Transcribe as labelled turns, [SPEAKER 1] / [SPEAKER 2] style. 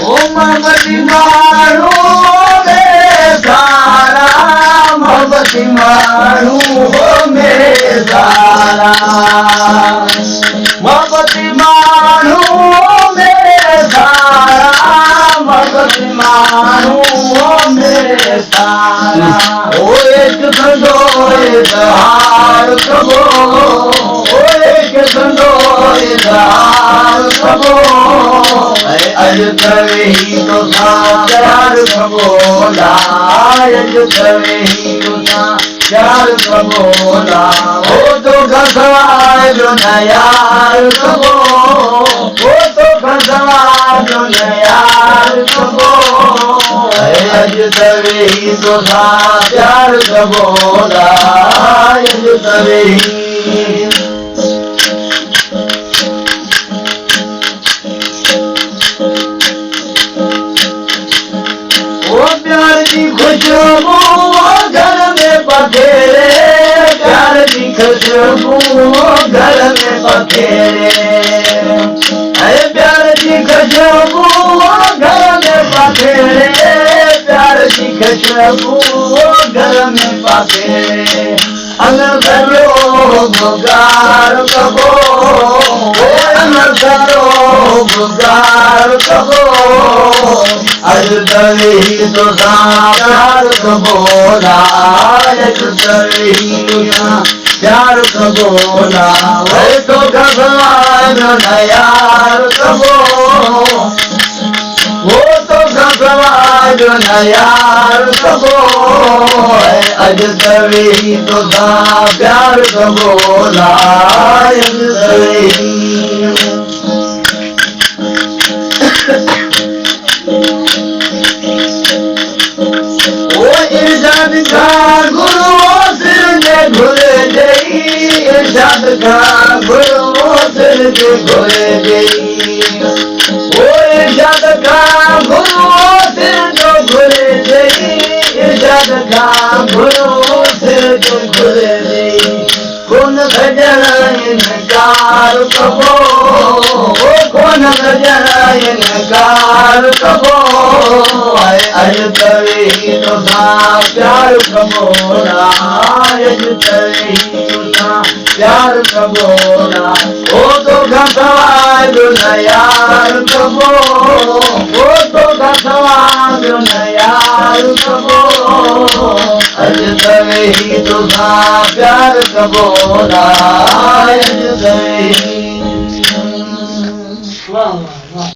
[SPEAKER 1] मोहब्बती माण्हू मेरे सारा मोहब्बती माण्हू मेरे सारा मोहब्बती माण्हू मेरे सारा मोहब्बती माण्हू मेरे सारा ओ एक संदोए दहाड़ कबो ओ एक संदोए दहाड़ कबो अज तवे ही तो प्यार कबोला अज तवे ही तो प्यार कबोला वो तो घसवा जो न यार कबो वो तो घसवा जो न यार कबो अज तवे ही तो प्यार कबोला अज तवे ही प्यार की खुशबू घर में पखेरे प्यार की खुशबू घर में पखेरे अरे प्यार की खुशबू घर में पखेरे प्यार की खुशबू घर में पखेरे अगर करो गुजार कबो अगर करो गुजार कबो अज तवे ही तो प्यार कबोला अज तवे ही तो प्यार कबोला वो तो घसवा जो न यार कबो वो तो घसवा जो न यार कबो अज तवे ही तो प्यार कबोला अज तवे ही इरशाद का गुरु सिर ने घुले गई इरशाद का गुरु सिर ने घुले गई वो इरशाद का गुरु सिर जो घुले गई इरशाद का गुरु सिर जो घुले गई कौन भजन इनकार कबो कौन भजन इनकार कबो अज तवे ही तो प्यार कबोला अज तवे ही तो प्यार कबोला वो तो घसवा जो न यार कबो वो तो घसवा जो न यार कबो अज तवे ही तो प्यार कबोला अज तवे ही